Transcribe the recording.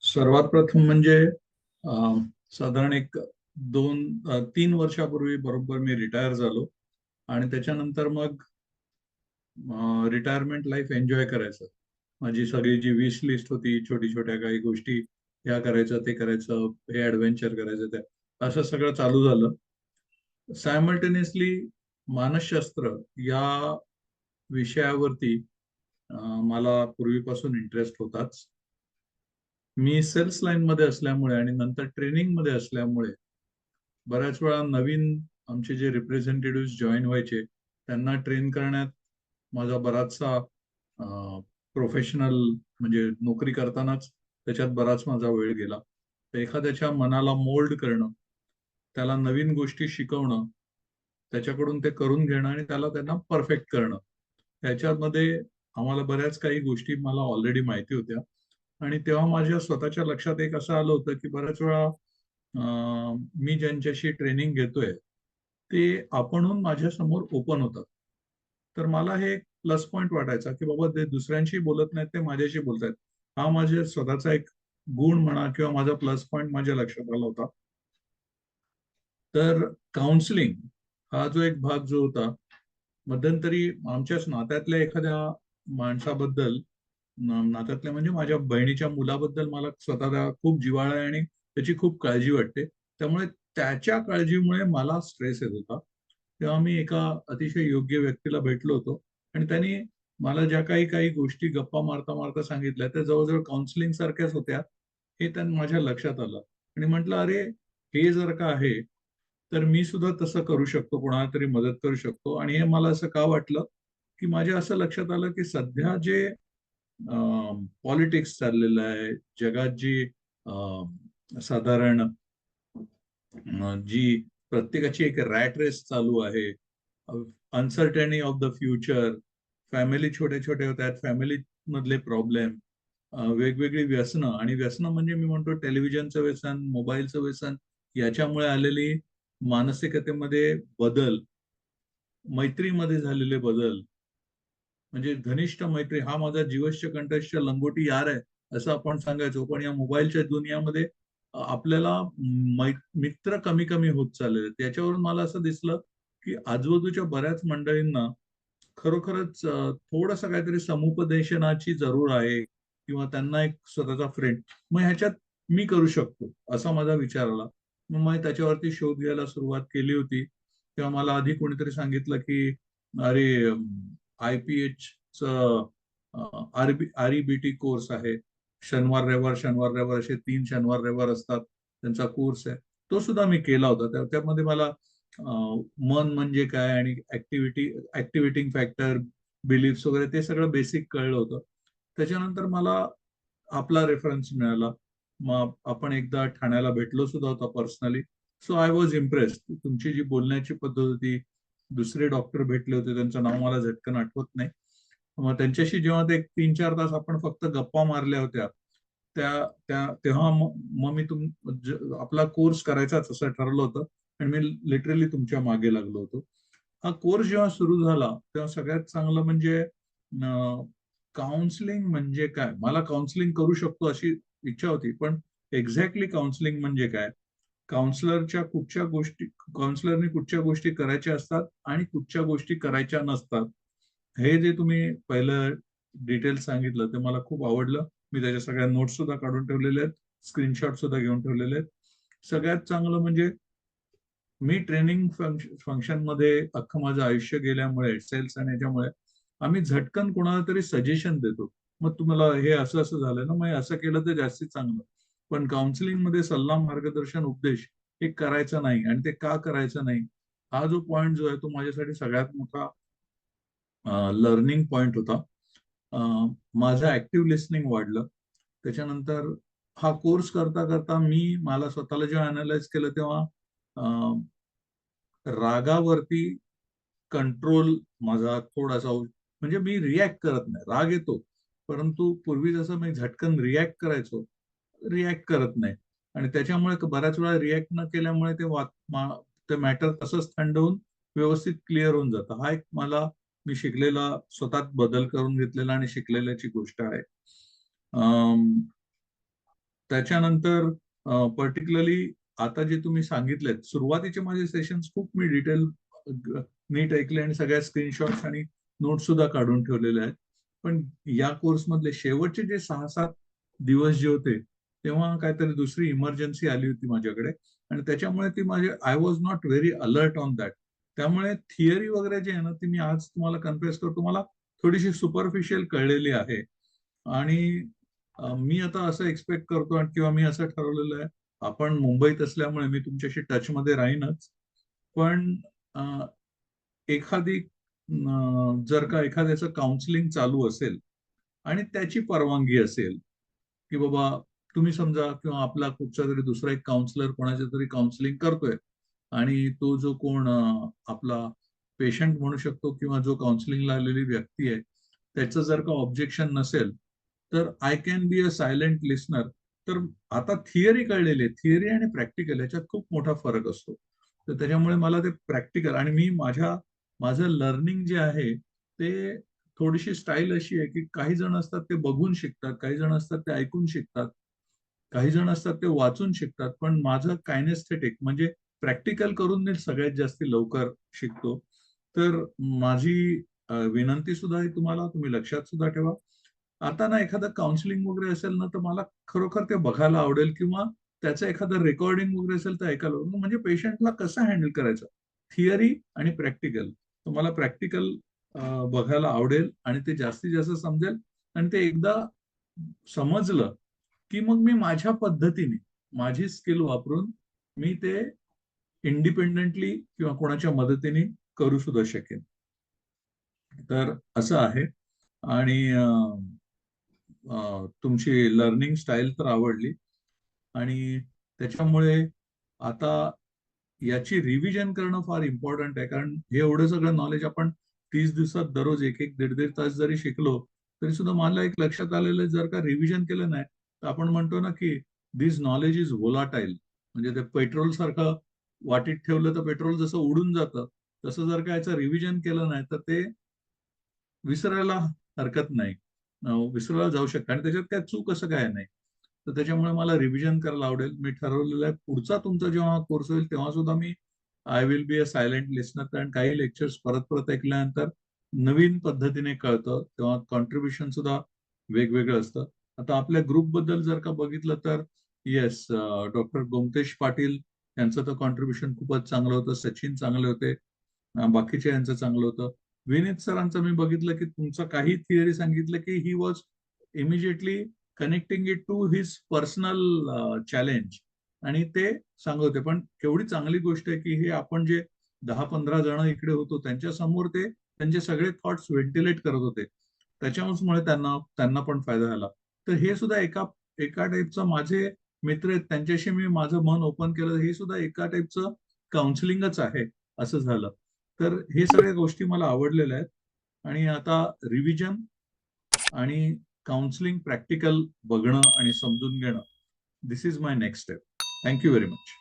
सर्वात प्रथम म्हणजे साधारण एक 3 वर्षापूर्वी बरोबर मी रिटायर झालो आणि त्याच्यानंतर मग रिटायरमेंट लाईफ एन्जॉय करायचं. माझी सगळी जी विश लिस्ट होती, छोटी छोट्या काही गोष्टी, ह्या करायचं, ते करायचं, हे ऍडव्हेंचर करायचं, ते असं सगळं चालू झालं. सायमल्टेनियसली मानसशास्त्र या विषयावरती मला पूर्वीपासून इंटरेस्ट होताच. मी सेल्स लाईन मध्ये असल्यामुळे आणि नंतर ट्रेनिंग मध्ये असल्यामुळे बऱ्याच वेळा नवीन आमचे जे रिप्रेझेंटेटिव्ह जॉईन व्हायचे त्यांना ट्रेन करण्यात माझा बराचसा प्रोफेशनल म्हणजे नोकरी करतानाच त्याच्यात बराच माझा वेळ गेला. तर एखाद्याच्या मनाला मोल्ड करणं, त्याला नवीन गोष्टी शिकवणं, त्याच्याकडून ते करून घेणं आणि त्यांना परफेक्ट करणं, ह्याच्यामध्ये आम्हाला बऱ्याच काही गोष्टी मला ऑलरेडी माहिती होत्या. आणि तेव्हा माझ्या स्वतःच्या लक्षात एक असं आलं होतं की बऱ्याच वेळा मी ज्यांच्याशी ट्रेनिंग घेतोय ते आपणहून माझ्या समोर ओपन होतात. तर मला हे एक प्लस पॉइंट वाटायचा की बाबा ते दुसऱ्यांशी बोलत नाहीत, ते माझ्याशी बोलतायत. हा माझ्या स्वतःचा एक गुण म्हणा किंवा माझा प्लस पॉइंट माझ्या लक्षात आला होता. तर काउन्सिलिंग हा जो एक भाग जो होता, मध्यंतरी आमच्याच नात्यातल्या एखाद्या माणसाबद्दल, नात्यातल्या म्हणजे माझ्या बहिणीच्या मुलाबद्दल मला स्वतःला खूप जिव्हाळा आहे आणि त्याची खूप काळजी वाटते. त्यामुळे त्याच्या काळजीमुळे मला स्ट्रेस येत होता. तेव्हा मी एका अतिशय योग्य व्यक्तीला भेटलो होतो आणि त्यांनी मला ज्या काही काही गोष्टी गप्पा मारता मारता सांगितल्या त्या जवळजवळ काउन्सिलिंग सारख्याच होत्या, हे त्यांनी माझ्या लक्षात आलं. आणि म्हटलं, अरे, हे जर का आहे तर मी सुद्धा तसं करू शकतो, कोणाला तरी मदत करू शकतो. आणि हे मला असं का वाटलं की माझ्या असं लक्षात आलं की सध्या जे पॉलिटिक्स चाललेलं आहे जगात, जी साधारण जी प्रत्येकाची एक रॅट रेस चालू आहे, अनसर्टनी ऑफ द फ्युचर, फॅमिली छोटे छोटे होत आहेत, फॅमिली मधले प्रॉब्लेम, वेगवेगळी व्यसनं. आणि व्यसनं म्हणजे मी म्हणतो टेलिव्हिजनचं व्यसन, मोबाईलचं व्यसन, याच्यामुळे आलेली मानसिकतेमध्ये बदल, मैत्रीमध्ये झालेले बदल. म्हणजे घनिष्ठ मैत्री, हा माझा जीवश्य कंठस्थ लंगोटी यार आहे असं आपण सांगायचो, पण या मोबाईलच्या दुनियामध्ये आपल्याला मित्र कमी कमी होत चालले. त्याच्यावरून मला असं दिसलं की आजूबाजूच्या बऱ्याच मंडळींना खरोखरच थोडंसं काहीतरी समुपदेशनाची जरूर आहे किंवा त्यांना एक स्वतःचा फ्रेंड मग ह्याच्यात मी करू शकतो, असा माझा विचार आला. मग मी त्याच्यावरती शोध घ्यायला सुरुवात केली होती. तेव्हा मला आधी कोणीतरी सांगितलं की अरे, IPH REBT कोर्स आहे, शनिवार रविवार शनिवार रविवार असे 3 शनिवार रविवार असतात, त्यांचा कोर्स आहे. तो सुद्धा मी केला होता. त्यामध्ये मला मन म्हणजे काय आणि ऍक्टिव्हिटिंग फॅक्टर, बिलीफ्स वगैरे ते सगळं बेसिक कळलं होतं. त्याच्यानंतर मला आपला रेफरन्स मिळाला. मग आपण एकदा ठाण्याला भेटलो सुद्धा होता personally. So I was impressed. तुमची जी बोलण्याची पद्धत होती, दुसरे डॉक्टर भेटले होते, त्यांचं नाव मला झटकन आठवत नाही. मग त्यांच्याशी जेव्हा ते 3-4 तास आपण फक्त गप्पा मारल्या होत्या, त्या त्या तेव्हा मग मी आपला कोर्स करायचाच असं ठरलं होतं आणि मी लिटरली तुमच्या मागे लागलो होतो. हा कोर्स जेव्हा सुरू झाला तेव्हा सगळ्यात चांगलं म्हणजे काउन्सिलिंग म्हणजे काय, मला काउन्सिलिंग करू शकतो अशी इच्छा होती, पण एक्झॅक्टली काउन्सिलिंग म्हणजे काय, काउन्सिलरच्या कुठच्या गोष्टी, काउन्सिलरने कुठच्या गोष्टी करायच्या असतात आणि कुठच्या गोष्टी करायच्या नसतात, हे जे तुम्ही पहिलं डिटेल सांगितलं ते मला खूप आवडलं. मी त्याच्या सगळ्या नोट्स सुद्धा काढून ठेवलेल्या आहेत, स्क्रीनशॉट सुद्धा घेऊन ठेवलेले आहेत. सगळ्यात चांगलं म्हणजे मी ट्रेनिंग फंक्शन मध्ये अख्खं माझं आयुष्य गेल्यामुळे, सेल्स आणि याच्यामुळे आम्ही झटकन कोणाला तरी सजेशन देतो. मग तुम्हाला हे असं असं झालं ना, मग असं केलं तर जास्तीत चांगलं. पण काउन्सिलिंग मध्ये सल्ला, मार्गदर्शन, उपदेश हे करायचं नाही. आणि ते का करायचं नाही, हा जो पॉइंट जो आहे तो माझ्यासाठी सगळ्यात मोठा लर्निंग पॉइंट होता. माझं ऍक्टिव्ह लिस्निंग वाढलं. त्याच्यानंतर हा कोर्स करता करता मला स्वतःला जेव्हा अनालाइज केलं तेव्हा रागावरती कंट्रोल माझा थोडासा म्हणजे मी रिॲक्ट करत नाही. राग येतो, परंतु पूर्वी जसं मी झटकन रिॲक्ट करायचो, रिॲक्ट करत नाही. आणि त्याच्यामुळे बऱ्याच वेळा रिॲक्ट न केल्यामुळे ते मॅटर तसंच थंड होऊन व्यवस्थित क्लिअर होऊन जातं. हा एक मी शिकलेला, स्वतःत बदल करून घेतलेला आणि शिकलेल्याची गोष्ट आहे. त्याच्यानंतर पर्टिक्युलरली आता जे तुम्ही सांगितलेत, सुरुवातीचे माझे सेशन्स खूप मी डिटेल नीट ऐकले आणि सगळ्या स्क्रीनशॉट्स आणि नोट्स सुद्धा काढून ठेवलेले आहेत. पण या कोर्समधले शेवटचे जे 6-7 दिवस जे होते, तेव्हा काहीतरी दुसरी इमर्जन्सी आली होती माझ्याकडे आणि त्याच्यामुळे ती माझे I was not very alert on that. त्यामुळे थिअरी वगैरे जे आहे ना, ती मी आज तुम्हाला कन्फेस करतो, मला थोडीशी सुपरफिशियल कळलेली आहे. आणि मी आता असं एक्सपेक्ट करतो किंवा मी असं ठरवलेलं आहे, आपण मुंबईत असल्यामुळे मी तुमच्याशी टचमध्ये राहीनच. पण एखादी जर का एखाद्याचं काउन्सिलिंग चालू असेल आणि त्याची परवानगी असेल, की बाबा तुम्ही समजा किंवा आपला कुठचा तरी दुसरा एक काउन्सिलर कोणाच्या तरी काउन्सिलिंग करतोय आणि तो जो कोण आपला पेशंट म्हणू शकतो किंवा जो काउन्सिलिंगला आलेली व्यक्ती आहे, त्याचं जर का ऑब्जेक्शन नसेल, तर I can be a silent listener. तर आता थिअरी कळलेली आहे, थिअरी आणि प्रॅक्टिकल याच्यात खूप मोठा फरक असतो. तर त्याच्यामुळे मला ते प्रॅक्टिकल आणि मी माझं लर्निंग जे आहे ते थोडीशी स्टाईल अशी आहे, की काही जण असतात ते बघून शिकतात, काही जण असतात ते ऐकून शिकतात, काही जण असतात ते वाचून शिकतात. पण माझं कायनेस्थेटिक म्हणजे प्रॅक्टिकल करून मी सगळ्यात जास्त लवकर शिकतो. तर माझी विनंती सुद्धा आहे तुम्हाला, तुम्ही लक्षात सुद्धा ठेवा. आता ना एखादं काउन्सिलिंग वगैरे असेल ना, तर मला खरोखर ते बघायला आवडेल किंवा त्याचं एखादं रेकॉर्डिंग वगैरे असेल तर ऐकायला आवडेल. म्हणजे पेशंटला कसं हँडल करायचं, थिअरी आणि प्रॅक्टिकल. तुम्हाला प्रॅक्टिकल बघायला आवडेल आणि ते जास्तीत जास्त समजेल आणि ते एकदा समजलं की मग मी माझ्या पद्धतीने माझी स्किल वापरून मी ते इंडिपेंडेंटली किंवा कोणाच्या मदतीने करू सुद्धा शकेन. तर असं आहे. आणि तुमची लर्निंग स्टाईल तर आवडली आणि त्याच्यामुळे आता याची रिव्हिजन करणं फार इम्पॉर्टंट आहे. कारण हे एवढं सगळं नॉलेज आपण 30 दिवसात दररोज एक एक दीड तास जरी शिकलो तरी सुद्धा मला एक लक्षात आलेलं आहे, जर का रिव्हिजन केलं नाही तर आपण म्हणतो ना की दिस नॉलेज इज व्होलाटाईल. म्हणजे ते पेट्रोल सारखं वाटीत ठेवलं तर पेट्रोल जसं उडून जातं, तसं जर का याचं रिव्हिजन केलं नाही तर ते विसरायला हरकत नाही. विसरायला जाऊ शकतं आणि त्याच्यात काय चूक असं काय नाही. तर त्याच्यामुळे मला रिव्हिजन करायला आवडेल. मी ठरवलेलं आहे पुढचा तुमचा जेव्हा कोर्स होईल तेव्हा सुद्धा मी I will be a silent listener. कारण काही लेक्चर्स परत परत ऐकल्यानंतर नवीन पद्धतीने कळतं, तेव्हा कॉन्ट्रीब्युशन सुद्धा वेगवेगळं असतं. आता आपल्या ग्रुप बद्दल जर का बघितलं तर येस, डॉक्टर गोमतेश पाटील यांचं तर कॉन्ट्रीब्युशन खूपच चांगलं होतं, सचिन चांगले होते, बाकीच्या यांचं चांगलं होतं. विनीत सरांचं मी बघितलं की तुमचं काही थिअरी सांगितलं की he was immediately connecting it to his personal challenge आणि ते सांगत होते. पण केवढी चांगली गोष्ट आहे की हे आपण जे 10-15 जण इकडे होतो त्यांच्या समोर ते त्यांचे सगळे थॉट्स व्हेंटिलेट करत होते. त्याच्यामुळे त्यांना त्यांना पण फायदा झाला. तर हे सुद्धा एका एका टाईपचं माझे मित्र आहेत त्यांच्याशी मी माझं मन ओपन केलं, हे सुद्धा एका टाईपचं काउन्सिलिंगच आहे असं झालं. तर हे सगळ्या गोष्टी मला आवडलेल्या आहेत आणि आता रिव्हिजन आणि काउन्सिलिंग प्रॅक्टिकल बघणं आणि समजून घेणं, this is my next step. Thank you very much.